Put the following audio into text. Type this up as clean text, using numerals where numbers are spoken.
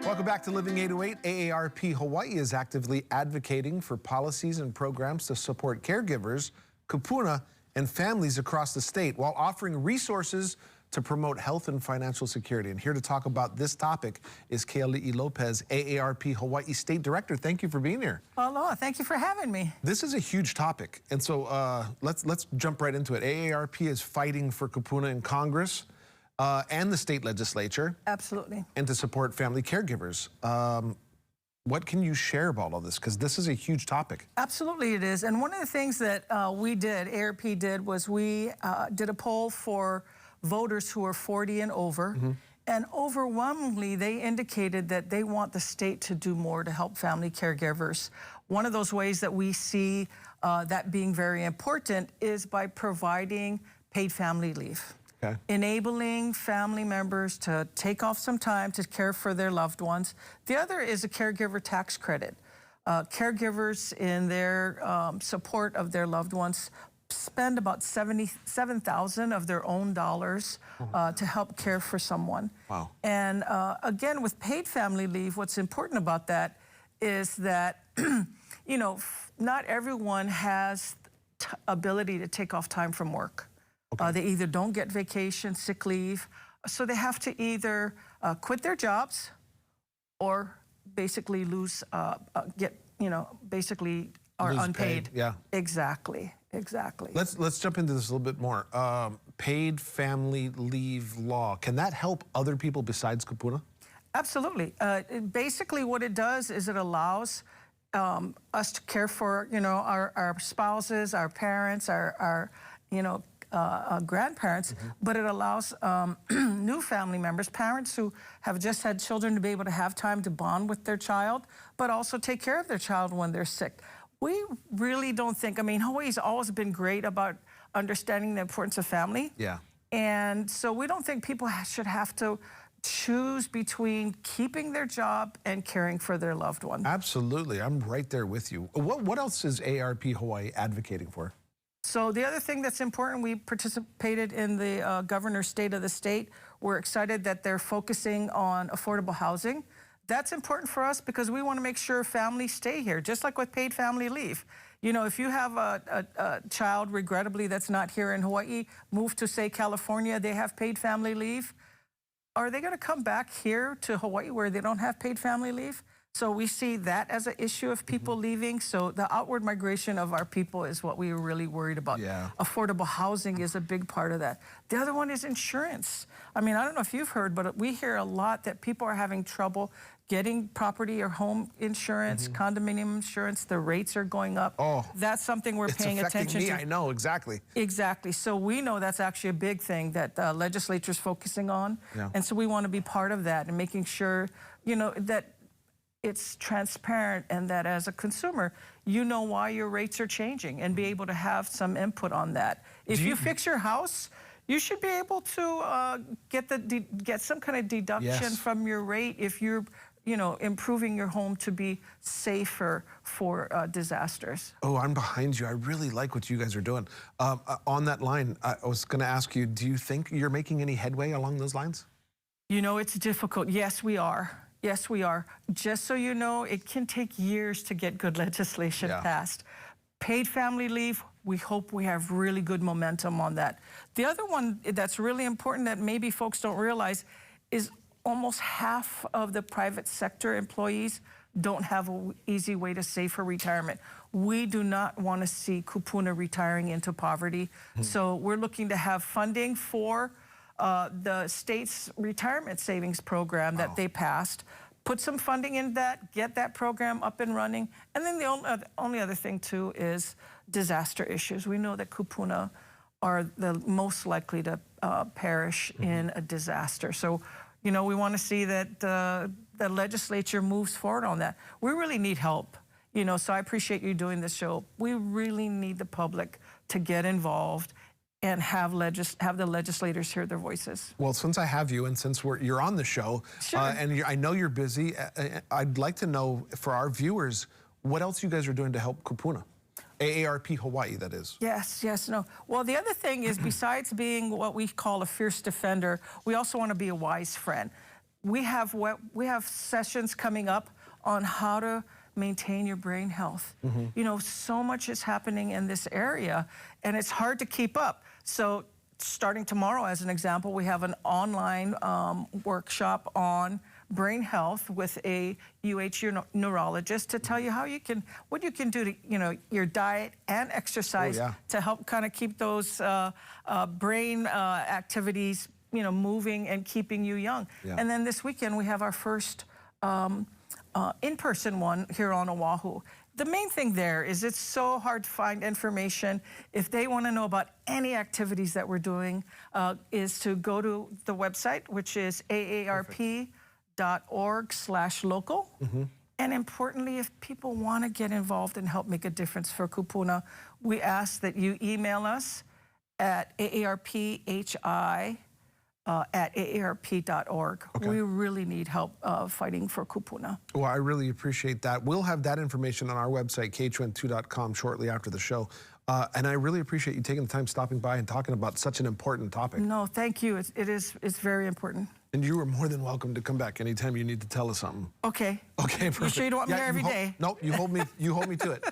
Welcome back to Living 808. AARP Hawaii is actively advocating for policies and programs to support caregivers, kupuna, and families across the state while offering resources to promote health and financial security. And here to talk about this topic is Keali'i Lopez, AARP Hawaii State Director. Thank you for being here. Aloha, thank you for having me. This is a huge topic, and so let's jump right into it. AARP is fighting for kupuna in Congress and the state legislature. Absolutely. And to support family caregivers. What can you share about all this? Because this is a huge topic. Absolutely it is. And one of the things that AARP did, was we did a poll for voters who are 40 and over. Mm-hmm. And overwhelmingly, they indicated that they want the state to do more to help family caregivers. One of those ways that we see that being very important is by providing paid family leave. Okay. Enabling family members to take off some time to care for their loved ones. The other is a caregiver tax credit. Caregivers in their support of their loved ones spend about $77,000 of their own dollars to help care for someone. Wow. And again, with paid family leave, what's important about that is that, you know, not everyone has ability to take off time from work. Okay. They either don't get vacation, sick leave, so they have to either quit their jobs or basically lose, basically are lose unpaid. Paid. Yeah. Exactly. Exactly. Let's jump into this a little bit more. Paid family leave law, can that help other people besides kupuna? Absolutely. Basically, what it does is it allows us to care for, you know, our spouses, our parents, our grandparents, mm-hmm. but it allows new family members, parents who have just had children, to be able to have time to bond with their child, but also take care of their child when they're sick. We really don't think, I mean, Hawaii's always been great about understanding the importance of family. Yeah. And so we don't think people should have to choose between keeping their job and caring for their loved one. Absolutely, I'm right there with you. What else is AARP Hawaii advocating for? So the other thing that's important, we participated in the governor's state of the state. We're excited that they're focusing on affordable housing. That's important for us because we want to make sure families stay here, just like with paid family leave. You know, if you have a child, regrettably, that's not here in Hawaii, move to, say, California, they have paid family leave. Are they going to come back here to Hawaii where they don't have paid family leave? So we see that as an issue of people mm-hmm. leaving. So the outward migration of our people is what we were really worried about. Yeah. Affordable housing is a big part of that. The other one is insurance. I mean, I don't know if you've heard, but we hear a lot that people are having trouble getting property or home insurance, mm-hmm. condominium insurance. The rates are going up. Oh, that's something we're paying attention to. I know, exactly. Exactly. So we know that's actually a big thing that the legislature's focusing on. Yeah. And so we want to be part of that and making sure, you know, that it's transparent and that as a consumer, you know why your rates are changing and be able to have some input on that. If you fix your house, you should be able to get some kind of deduction from your rate if you're, you know, improving your home to be safer for disasters. Oh, I'm behind you. I really like what you guys are doing. On that line, I was going to ask you, do you think you're making any headway along those lines? You know, it's difficult. Yes, we are. Yes, we are. Just so you know, it can take years to get good legislation passed. Paid family leave, we hope we have really good momentum on that. The other one that's really important that maybe folks don't realize is almost half of the private sector employees don't have an easy way to save for retirement. We do not want to see kupuna retiring into poverty. Mm-hmm. So we're looking to have funding for the state's retirement savings program that they passed, put some funding in that, get that program up and running. And then the only other thing too is disaster issues. We know that kupuna are the most likely to perish mm-hmm. in a disaster. So, you know, we want to see that the legislature moves forward on that. We really need help. You know, so I appreciate you doing this show. We really need the public to get involved and have the legislators hear their voices. Well, since I have you and since you're on the show, sure. And I know you're busy, I'd like to know for our viewers, what else you guys are doing to help kupuna? AARP Hawaii, that is. Yes, yes, no. Well, the other thing is, besides being what we call a fierce defender, we also want to be a wise friend. We have sessions coming up on how to maintain your brain health. You know, so much is happening in this area, and it's hard to keep up. So starting tomorrow, as an example, we have an online workshop on brain health with a neurologist to tell you what you can do to, you know, your diet and exercise to help kind of keep those brain activities, you know, moving and keeping you young. And then this weekend we have our first in-person one here on Oahu. The main thing there is it's so hard to find information. If they want to know about any activities that we're doing, is to go to the website, which is aarp.org/local. And importantly, if people want to get involved and help make a difference for Kupuna, we ask that you email us at aarphi@aarp.org. We really need help fighting for kupuna. Well, I really appreciate that. We'll have that information on our website, KHON2.com, shortly after the show. And I really appreciate you taking the time stopping by and talking about such an important topic. No, thank you. It's very important. And you are more than welcome to come back anytime you need to tell us something. Okay. Okay, perfect. You sure you don't want me here every day? Nope, you hold me to it.